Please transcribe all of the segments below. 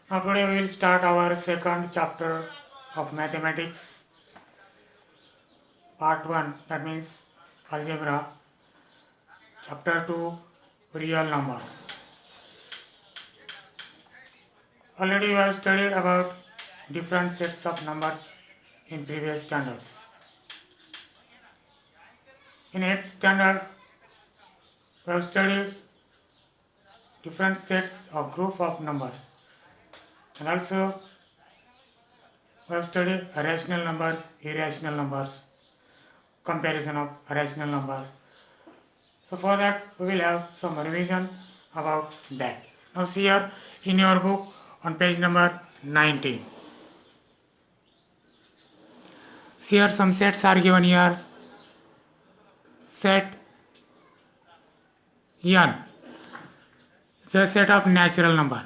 Now today we will start our second chapter of mathematics, part 1, that means algebra, chapter 2, real numbers. Already we have studied about different sets of numbers in previous standards. In 8th standard, we have studied different sets of group of numbers, and also we have studied rational numbers, irrational numbers, comparison of rational numbers. So for that we will have some revision about that. Now see here in your book on page number 19. See here some sets are given here. Set n, the set of natural number.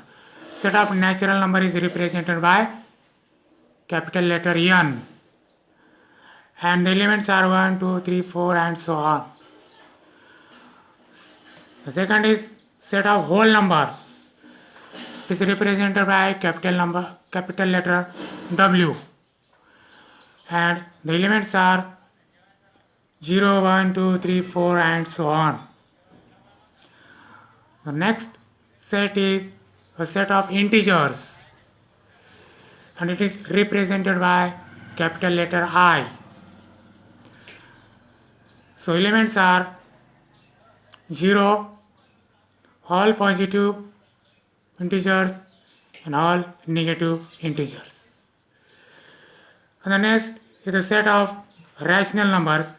Set of natural number is represented by capital letter N, and the elements are 1, 2, 3, 4 and so on. The second is set of whole numbers. It is represented by capital letter W, and the elements are 0, 1, 2, 3, 4 and so on. The next set is a set of integers, and it is represented by capital letter I. So elements are 0, all positive integers and all negative integers. And the next is a set of rational numbers,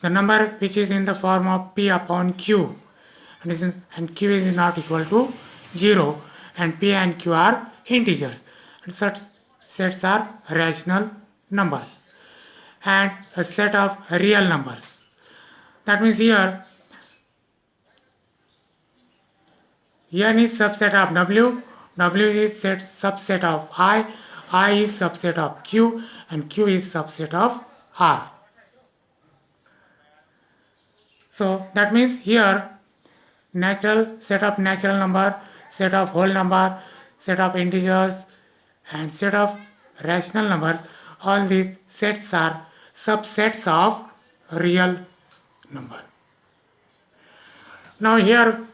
the number which is in the form of p upon q, and q is not equal to 0, and p and q are integers, and such sets are rational numbers. And a set of real numbers, that means here n is subset of w, w is subset of I is subset of q, and q is subset of r. So that means here set of natural number, set of whole number, set of integers and set of rational numbers, all these sets are subsets of real number. Now here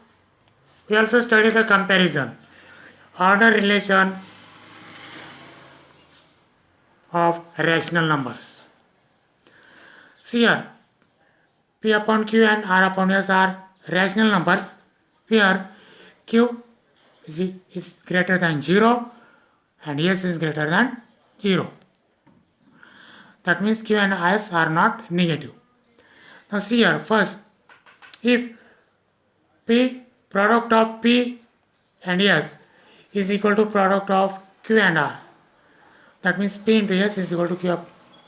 we also study the comparison, order relation of rational numbers. See here, p upon q and r upon s are rational numbers where q is greater than 0 and s is greater than 0. That means q and s are not negative. Now see here, first, if p product of p and s is equal to product of q and r, that means p into s is equal to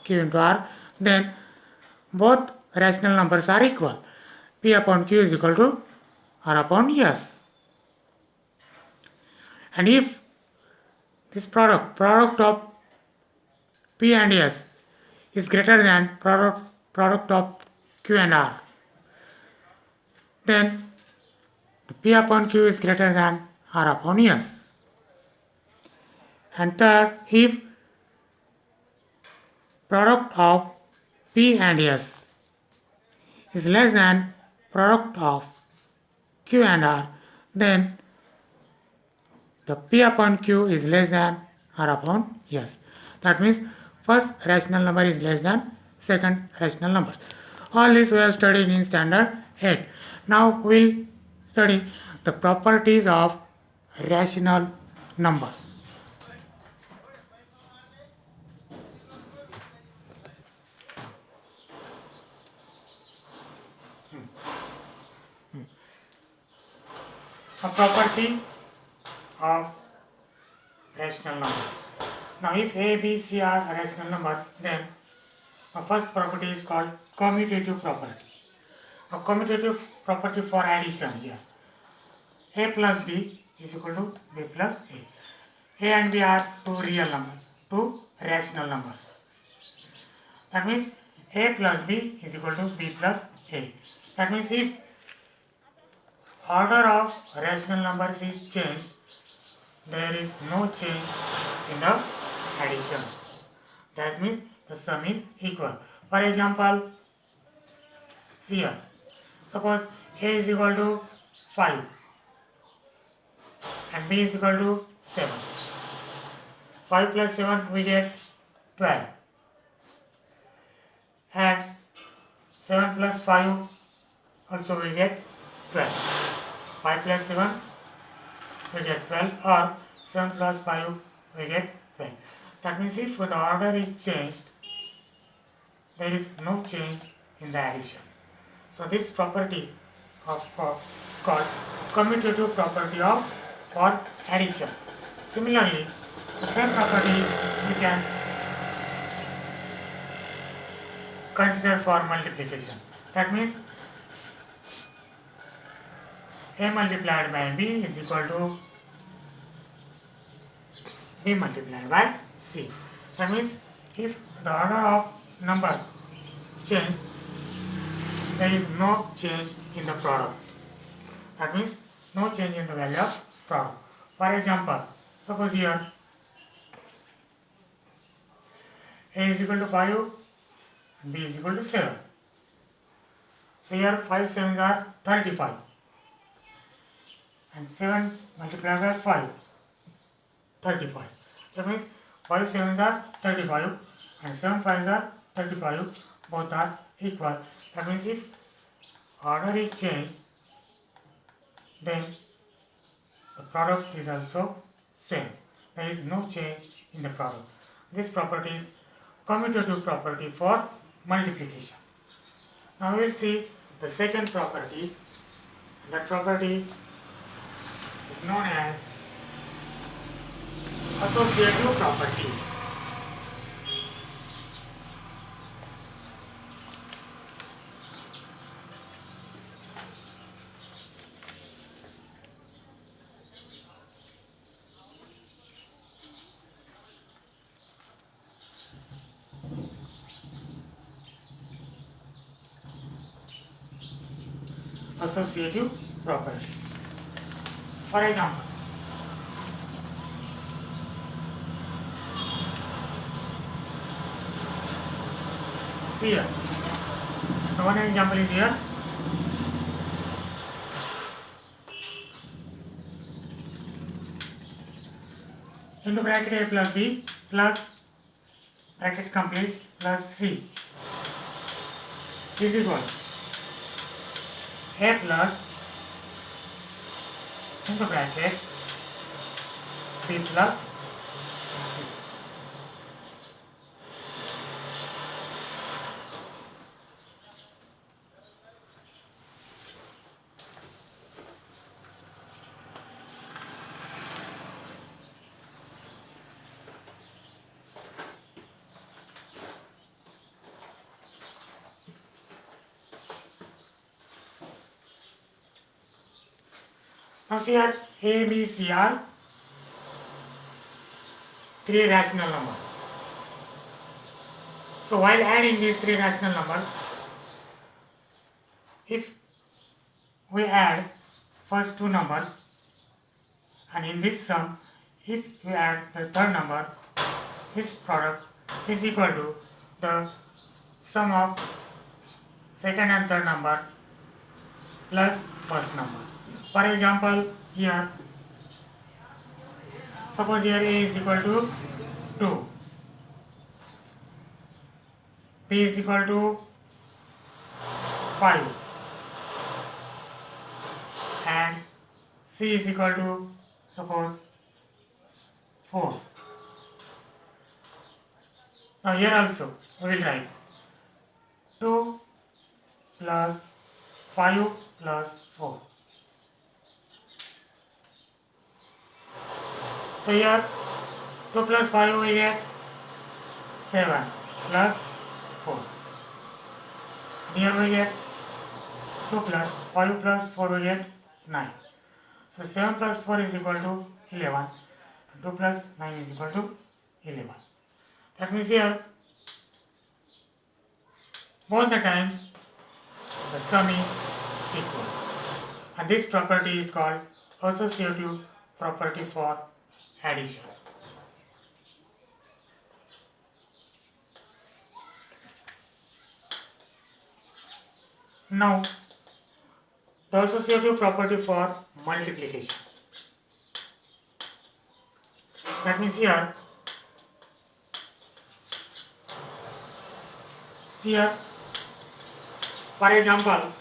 q into r, then both rational numbers are equal. P upon q is equal to r upon s. And if this product of p and s is greater than product of q and r, then the p upon q is greater than r upon s. And third, if product of p and s is less than product of q and r, then the p upon q is less than r upon s. That means first rational number is less than second rational number. All this we have studied in standard 8. Now we will study the properties of rational numbers. The properties of rational numbers. Now if a, b, c are rational numbers, then the first property is called commutative property. A commutative property for addition here. A plus b is equal to b plus a. A and b are two real numbers, two rational numbers. That means a plus b is equal to b plus a. That means if order of rational numbers is changed, there is no change in the addition. That means the sum is equal. For example, see here. Suppose A is equal to 5 and B is equal to 7. 5 plus 7 we get 12 and 7 plus 5 also we get 12. 5 plus 7 we get 12 or 7 plus 5 we get 12. That means if the order is changed, there is no change in the addition. So this property is called commutative property of for addition. Similarly, the same property we can consider for multiplication. That means A multiplied by B is equal to B multiplied by C. That means if the order of numbers change, there is no change in the product. That means no change in the value of product. For example, suppose here A is equal to 5, B is equal to 7. So here 5 sevens are 35 and 7 multiplied by 5, 35. That means 5 sevens are 35 and 7 fives are 35, both are equal. That means if order is changed, then the product is also same. There is no change in the product. This property is commutative property for multiplication. Now we will see the second property. That property is known as associative property. Associative property. For example, see here. The one example is here. Into bracket A plus B plus bracket complete plus C is equal A plus into bracket B plus C. Now see here, A, B, C are three rational numbers. So while adding these three rational numbers, if we add first two numbers and in this sum, if we add the third number, this product is equal to the sum of second and third number plus first number. For example, here, suppose here A is equal to 2, B is equal to 5 and C is equal to suppose 4. Now here also we will write 2 plus 5 plus 4. So here 2 plus 5 we get 7 plus 4. Here we get 2 plus 5 plus 4 we get 9. So 7 plus 4 is equal to 11. 2 plus 9 is equal to 11. That means here both the times the sum is equal. And this property is called associative property for addition. Now, the associative property for multiplication. That means here, for example,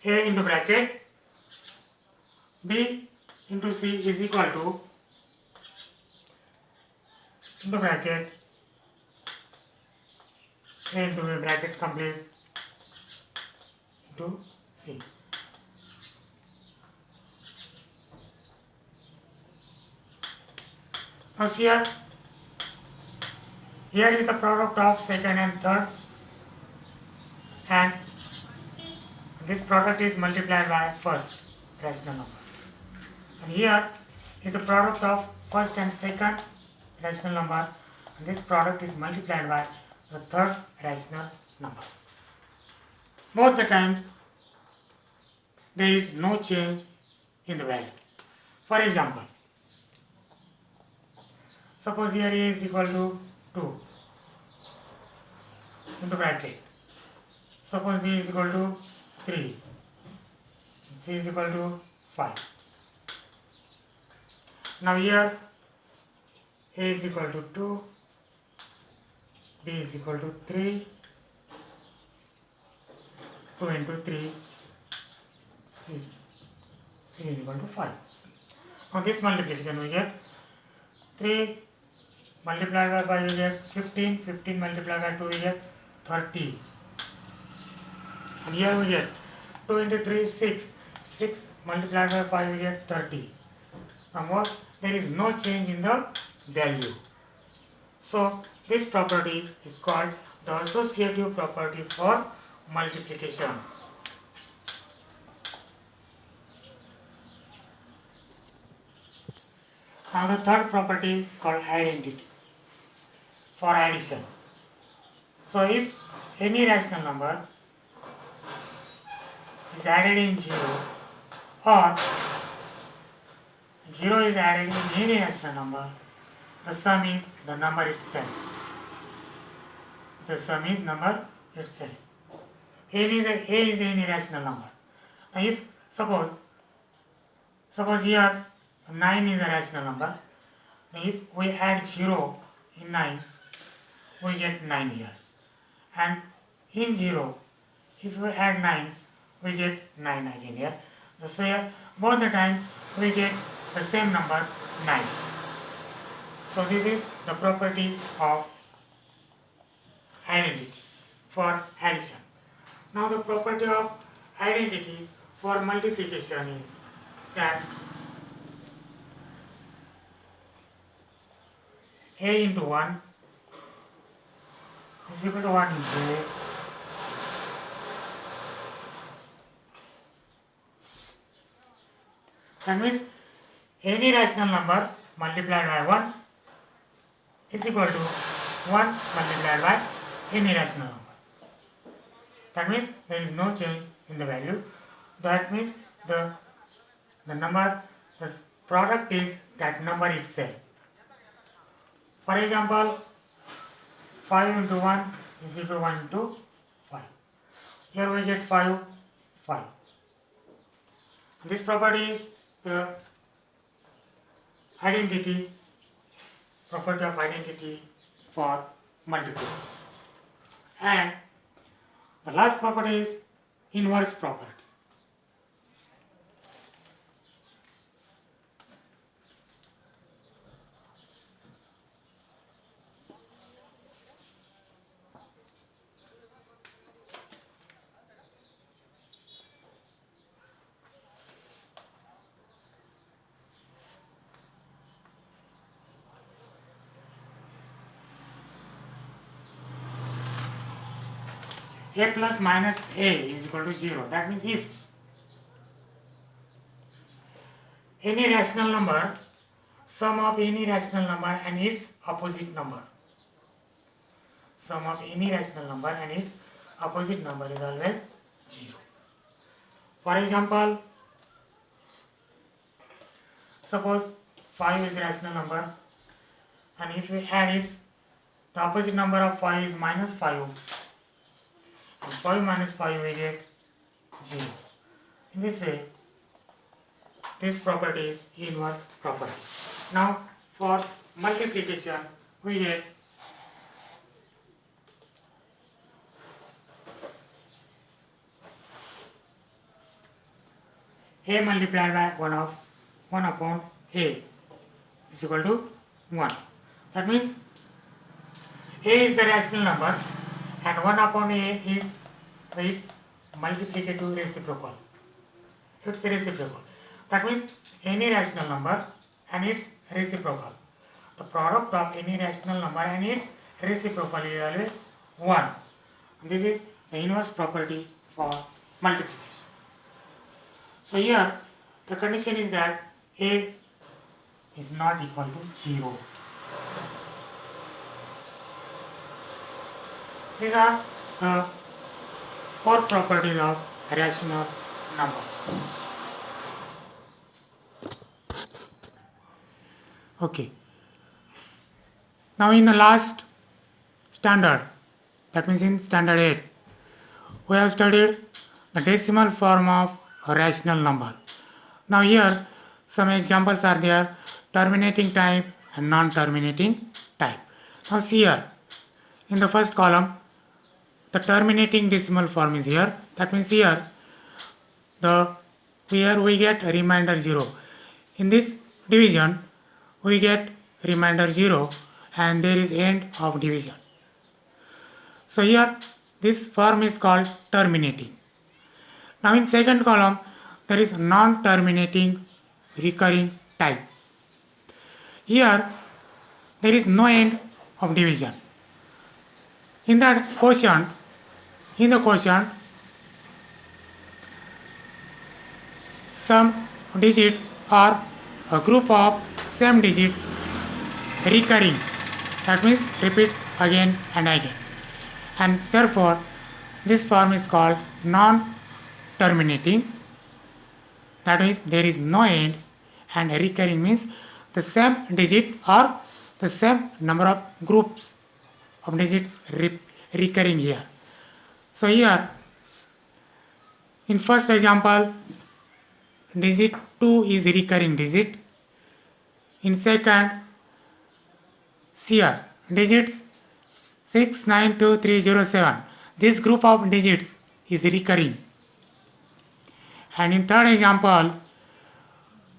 A into bracket B into C is equal to into bracket A into B bracket complete into C. Now here is the product of second and third, and this product is multiplied by first rational number. And here is the product of first and second rational number, and this product is multiplied by the third rational number. Both the times there is no change in the value. For example, suppose here A is equal to 2 into bracket. Suppose B is equal to 3, C is equal to 5. Now here A is equal to 2, B is equal to 3, 2 into 3, C is equal to 5. Now this multiplication we get 3 multiplied by 5 we get 15, 15 multiplied by 2 we get 30. And here we get 2 into 3 6, 6 multiplied by 5 we get 30. Now there is no change in the value. So this property is called the associative property for multiplication. Now the third property is called identity for addition. So if any rational number is added in 0 or 0 is added in any rational number, the sum is the number itself. The sum is number itself. A is any rational number. Now if suppose here 9 is a rational number. Now if we add 0 in 9, we get 9 here. And in 0, if we add 9, we get 9 again here. So here both the time we get the same number 9. So this is the property of identity for addition. Now the property of identity for multiplication is that A into 1 is equal to 1 into A. That means any rational number multiplied by 1 is equal to 1 multiplied by any rational number. That means there is no change in the value. That means the product is that number itself. For example, 5 into 1 is equal to 1 into 5. Here we get 5. This property is the property of identity for multiplication. And the last property is inverse property. A plus minus A is equal to 0. That means if any rational number, sum of any rational number and its opposite number, sum of any rational number and its opposite number is always 0. For example, suppose 5 is rational number, and if we add it, the opposite number of 5 is minus 5, and 5 minus 5 we get 0. In this way, this property is inverse property. Now for multiplication, we get a multiplied by 1 upon a is equal to 1. That means a is the rational number and 1 upon a is its multiplicative reciprocal. It's reciprocal. That means any rational number and its reciprocal. The product of any rational number and its reciprocal is always 1. This is the inverse property for multiplication. So here the condition is that a is not equal to 0. These are the 4 properties of rational numbers. Okay. Now in the last standard, that means in standard 8, we have studied the decimal form of a rational number. Now here some examples are there: terminating type and non-terminating type. Now see here, in the first column, the terminating decimal form is here. That means here we get a remainder 0. In this division we get remainder 0 and there is end of division. So here this form is called terminating. Now in second column there is non-terminating recurring type. Here there is no end of division. In the quotient, some digits are a group of same digits recurring. That means repeats again and again. And therefore this form is called non-terminating. That means there is no end, and recurring means the same digit or the same number of groups of digits recurring here. So here in first example, digit 2 is recurring digit. In second, here digits 692307, this group of digits is recurring. And in third example,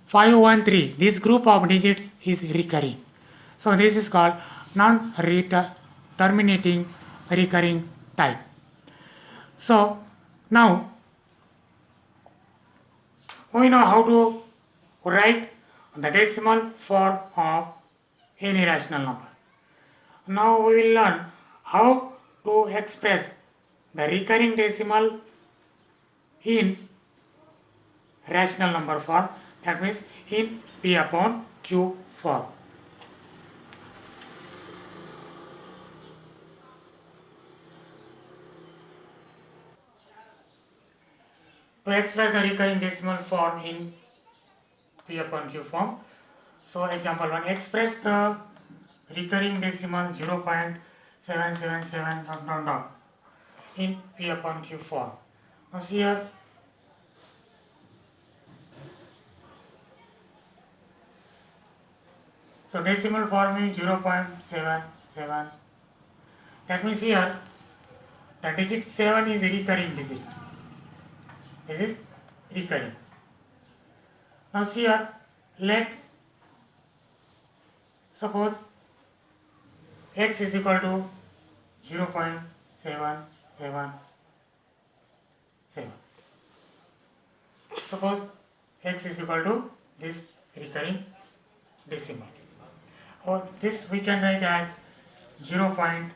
513, this group of digits is recurring. So this is called non-terminating recurring type. So now we know how to write the decimal form of any rational number. Now we will learn how to express the recurring decimal in rational number form, that means in P upon Q form. To express the recurring decimal form in P upon Q form, so example 1, express the recurring decimal 0.777 in P upon Q form. Now here so decimal form is 0.77. That means here the digit 7 is a recurring digit. This is recurring. Now here let suppose x is equal to 0.777. Suppose x is equal to this recurring decimal. Or this we can write as 0.7.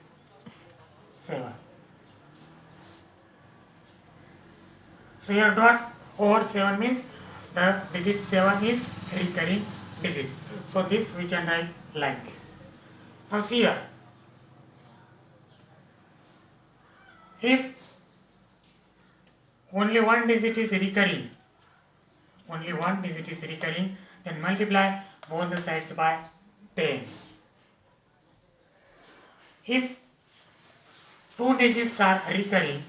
So here dot over 7 means the digit 7 is recurring digit. So this we can write like this. Now see here, if only one digit is recurring, only one digit is recurring, then multiply both the sides by 10. If two digits are recurring,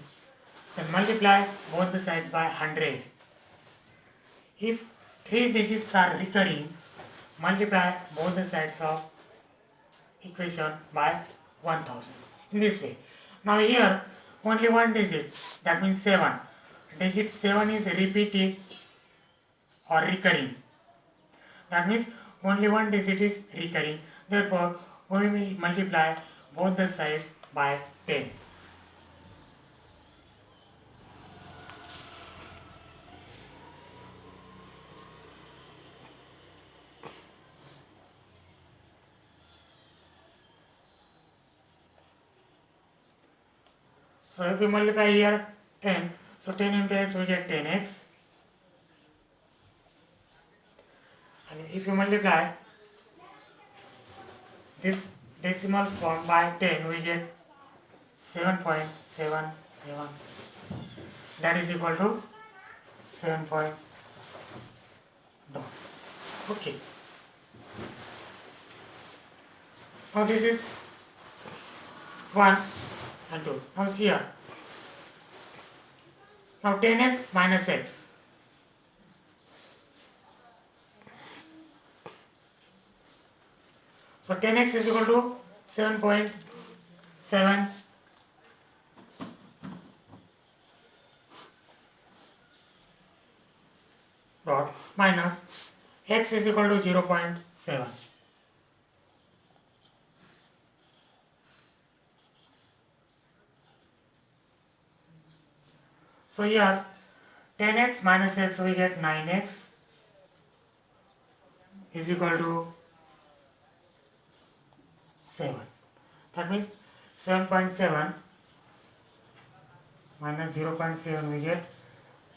then multiply both the sides by 100. If three digits are recurring, multiply both the sides of equation by 1000. In this way. Now here only one digit, that means 7. Digit 7 is repeated or recurring. That means only one digit is recurring. Therefore, we will multiply both the sides by 10. So if we multiply here 10, so 10 into x we get 10x. And if you multiply this decimal form by 10, we get 7.77. That is equal to 7 point dot. Okay. Now this is 1 and 2. Now see here. Now 10x minus x. So 10x is equal to 7.7 dot minus x is equal to 0.7. So here 10x minus x we get 9x is equal to 7. That means 7.7 minus 0.7 we get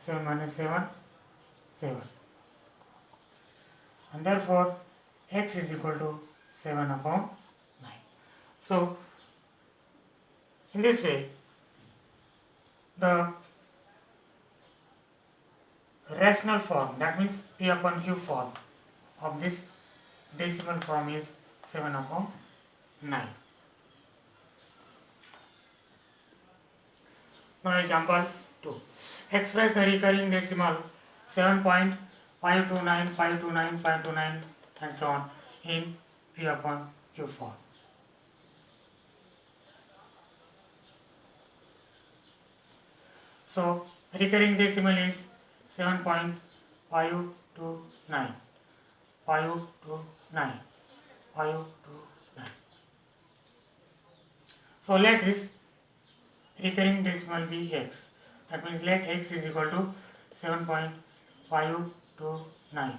7 minus 7, 7. And therefore x is equal to 7 upon 9. So in this way the rational form, that means p upon q form of this decimal form is 7 upon 9. Now example 2. Express the recurring decimal 7.529529 and so on in p upon q form. So recurring decimal is 7.529, 529, 529. So let this recurring decimal be x. That means let x is equal to 7.529.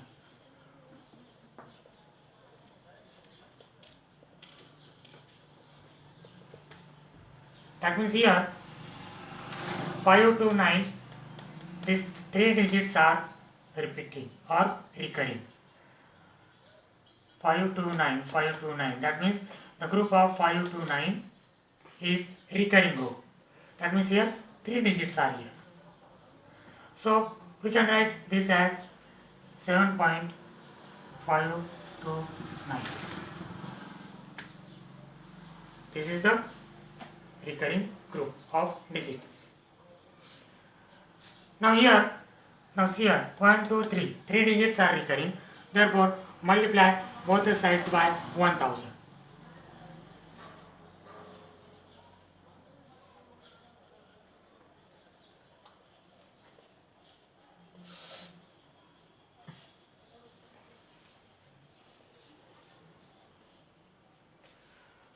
That means here 529, these three digits are repeating or recurring. 529, 529. That means the group of 529 is recurring group. That means here three digits are here. So we can write this as 7.529. This is the recurring group of digits. Now here, now see here, 1, 2, 3. Three digits are recurring. Therefore, multiply both the sides by 1000.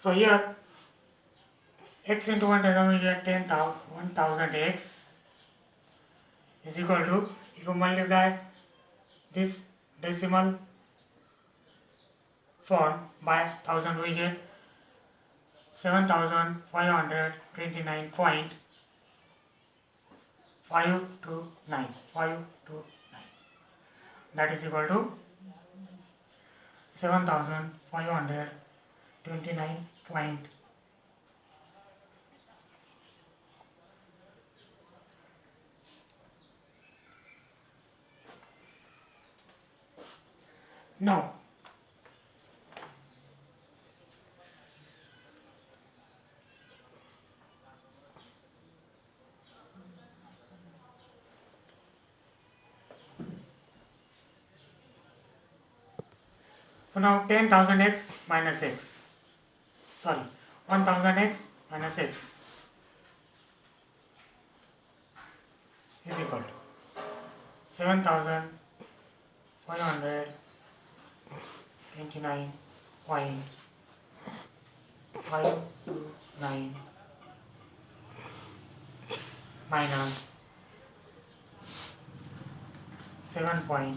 So here x into 1000 we get 1000x is equal to, if you multiply this decimal form by 1000 we get 7529.529. That is equal to 7529 point. No. So now 10,000x minus x. Sorry, 1,000x minus x is equal to 7,529.529 minus 7.529.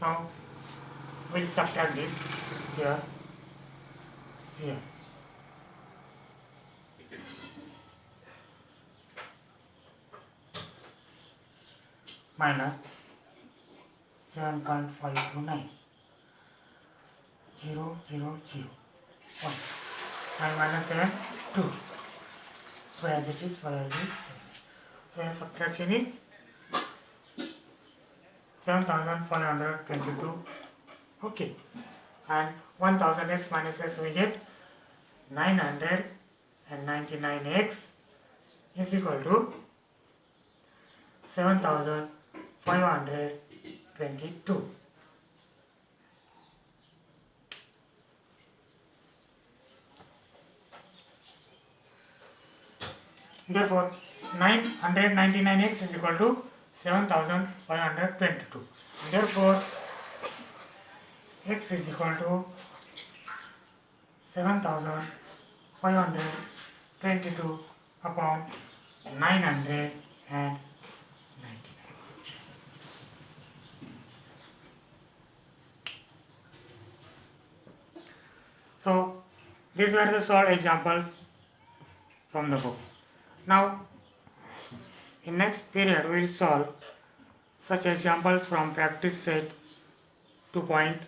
Now we'll subtract this here, here. Minus 7.529. 0, 0, 0. 1. 9 minus 7, 2. So as it is, 5 as it is. So your subtraction is 7,522. Okay. And 1,000x minus s we get 999x is equal to 7,522. Therefore, 999x is equal to 7,522. Therefore, x is equal to 7,522 upon 999. So, these were the solved examples from the book. Now, in next period, we will solve such examples from practice set 2.1.